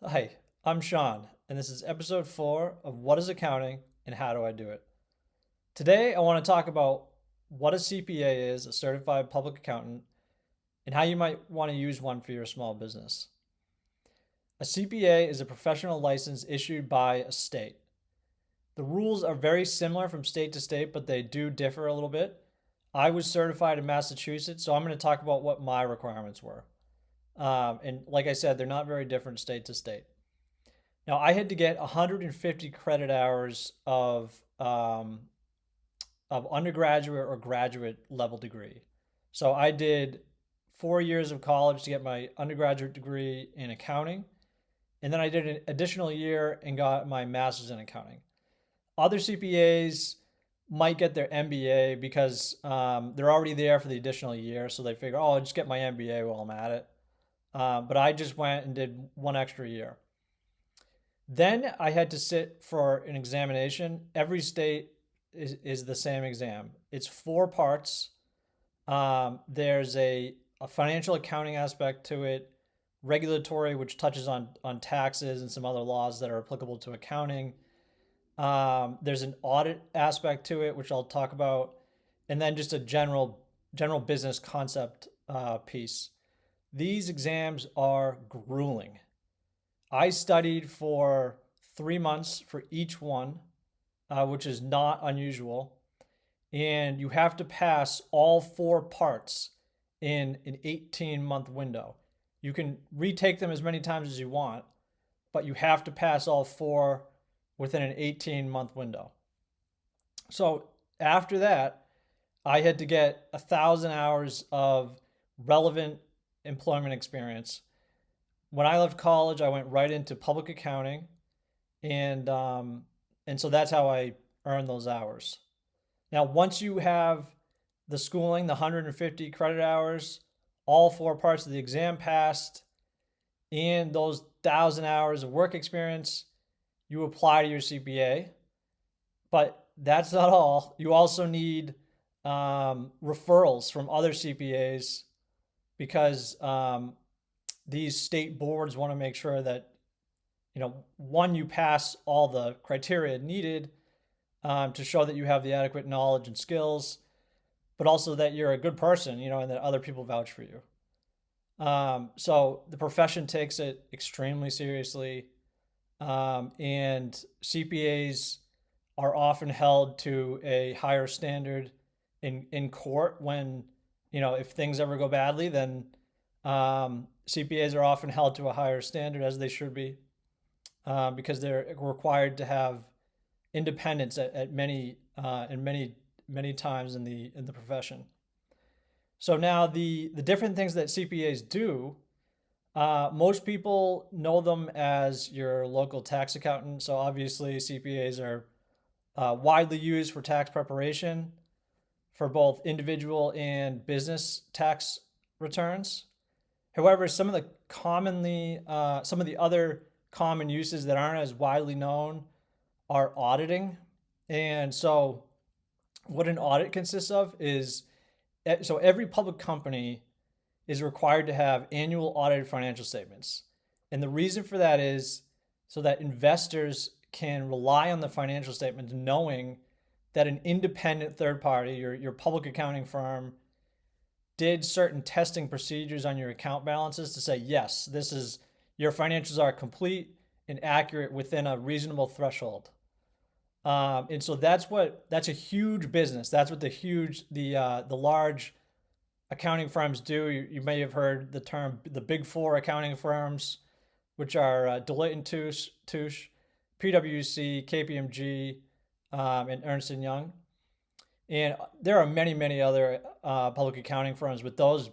Hi, I'm Sean, and this is episode 4 of What is Accounting and How Do I Do It? Today, I want to talk about what a CPA is, a certified public accountant, and how you might want to use one for your small business. A CPA is a professional license issued by a state. The rules are very similar from state to state, but they do differ a little bit. I was certified in Massachusetts, so I'm going to talk about what my requirements were. And like I said, they're not very different state to state. Now, I had to get 150 credit hours of undergraduate or graduate level degree. So I did 4 years of college to get my undergraduate degree in accounting, and then I did an additional year and got my master's in accounting. Other CPAs might get their MBA because they're already there for the additional year, so they figure, oh, I'll just get my MBA while I'm at it. But I just went and did one extra year. Then I had to sit for an examination. Every state is the same exam. It's 4 parts. There's a financial accounting aspect to it, regulatory, which touches on taxes and some other laws that are applicable to accounting. There's an audit aspect to it, which I'll talk about, and then just a general business concept piece. These exams are grueling. I studied for 3 months for each one, which is not unusual. And you have to pass all 4 parts in an 18-month window. You can retake them as many times as you want, but you have to pass all 4 within an 18-month window. So after that, I had to get 1,000 hours of relevant employment experience. When I left college, I went right into public accounting, and so that's how I earned those hours. Now, once you have the schooling, the 150 credit hours, all 4 parts of the exam passed, and those 1,000 hours of work experience, you apply to your CPA. But that's not all. You also need referrals from other CPAs because these state boards want to make sure that, one, you pass all the criteria needed to show that you have the adequate knowledge and skills, but also that you're a good person, and that other people vouch for you. So the profession takes it extremely seriously, and CPAs are often held to a higher standard in court when, if things ever go badly, then CPAs are often held to a higher standard, as they should be, because they're required to have independence at many and many times in the profession. So now the different things that CPAs do, most people know them as your local tax accountant. So obviously CPAs are widely used for tax preparation for both individual and business tax returns. However, some of the other common uses that aren't as widely known are auditing. And so, what an audit consists of is so every public company is required to have annual audited financial statements. And the reason for that is so that investors can rely on the financial statements knowing that an independent third party, your public accounting firm, did certain testing procedures on your account balances to say, yes, this is your financials are complete and accurate within a reasonable threshold. And so that's a huge business. That's what the large accounting firms do. You may have heard the term the big four accounting firms, which are Deloitte and Touche, PwC, KPMG, and Ernst and Young. And there are many other public accounting firms, but those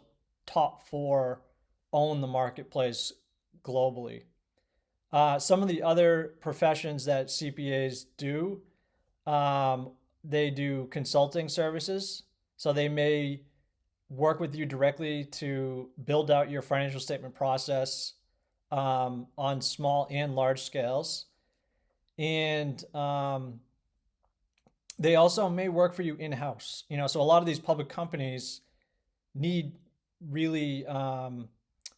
top four own the marketplace globally. Some of the other professions that CPAs do, they do consulting services. So they may work with you directly to build out your financial statement process on small and large scales. And they also may work for you in house. So a lot of these public companies need really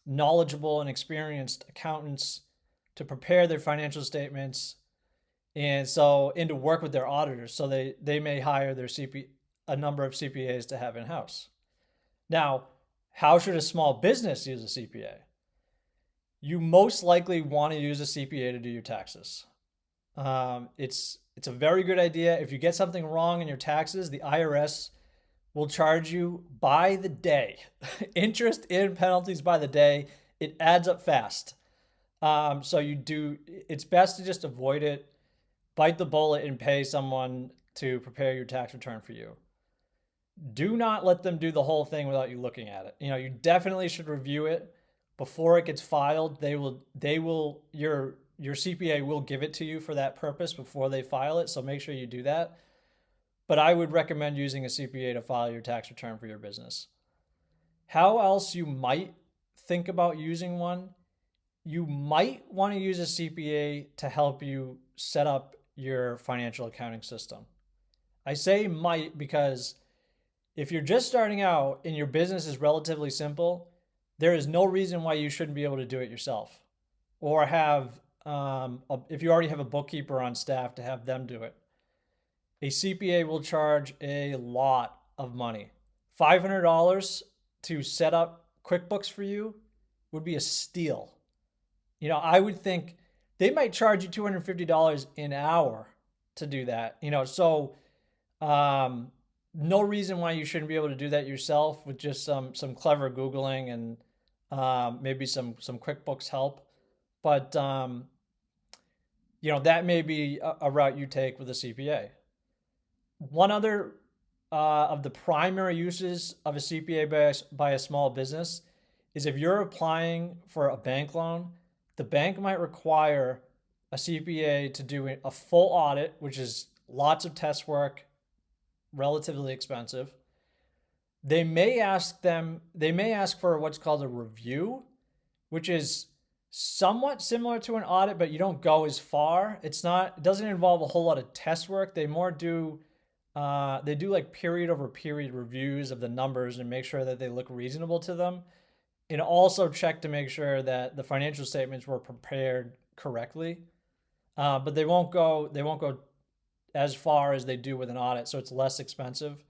knowledgeable and experienced accountants to prepare their financial statements and to work with their auditors. So they may hire a number of CPAs to have in house. Now, how should a small business use a CPA? You most likely want to use a CPA to do your taxes. It's a very good idea. If you get something wrong in your taxes, the IRS will charge you by the day. Interest and penalties by the day. It adds up fast. It's best to just avoid it, bite the bullet and pay someone to prepare your tax return for you. Do not let them do the whole thing without you looking at it. You definitely should review it before it gets filed. Your CPA will give it to you for that purpose before they file it. So make sure you do that. But I would recommend using a CPA to file your tax return for your business. How else you might think about using one? You might want to use a CPA to help you set up your financial accounting system. I say might because if you're just starting out and your business is relatively simple, there is no reason why you shouldn't be able to do it yourself, or if you already have a bookkeeper on staff, to have them do it. A CPA will charge a lot of money. $500 to set up QuickBooks for you would be a steal. I would think they might charge you $250 an hour to do that. No reason why you shouldn't be able to do that yourself with just some clever Googling and maybe some QuickBooks help. But that may be a route you take with a CPA. One other of the primary uses of a CPA by a small business is if you're applying for a bank loan, the bank might require a CPA to do a full audit, which is lots of test work, relatively expensive. They may ask for what's called a review, which is somewhat similar to an audit, but you don't go as far. It doesn't involve a whole lot of test work. They do like period over period reviews of the numbers and make sure that they look reasonable to them. And also check to make sure that the financial statements were prepared correctly. But they won't go as far as they do with an audit, so it's less expensive.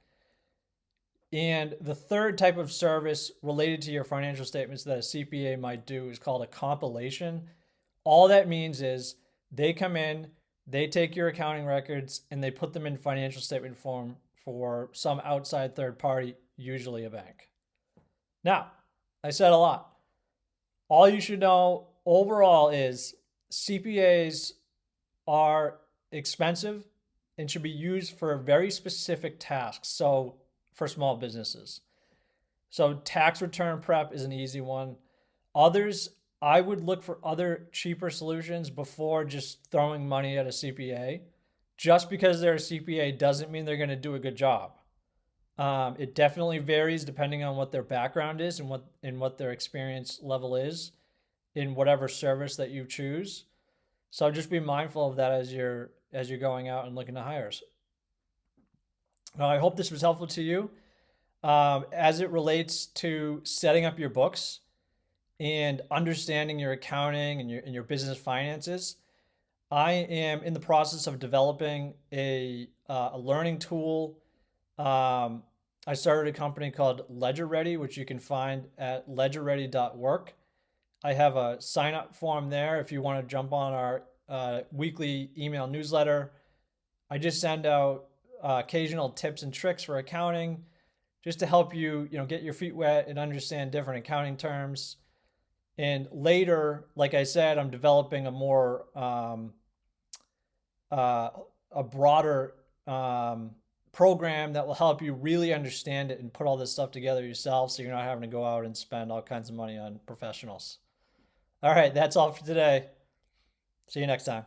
And the third type of service related to your financial statements that a CPA might do is called a compilation. All that means is they come in, they take your accounting records, and they put them in financial statement form for some outside third party, usually a bank. Now, I said a lot. All you should know overall is CPAs are expensive and should be used for very specific tasks. So for small businesses. So tax return prep is an easy one. Others, I would look for other cheaper solutions before just throwing money at a CPA. Just because they're a CPA doesn't mean they're going to do a good job. It definitely varies depending on what their background is and what their experience level is in whatever service that you choose. So just be mindful of that as you're going out and looking to hire. Now, I hope this was helpful to you as it relates to setting up your books and understanding your accounting and your business finances. I am in the process of developing a learning tool. I started a company called Ledger Ready, which you can find at ledgerready.work. I have a sign up form there if you want to jump on our weekly email newsletter. I just send out occasional tips and tricks for accounting just to help you, get your feet wet and understand different accounting terms. And later, like I said, I'm developing a more a broader program that will help you really understand it and put all this stuff together yourself, so you're not having to go out and spend all kinds of money on professionals. All right, that's all for today. See you next time.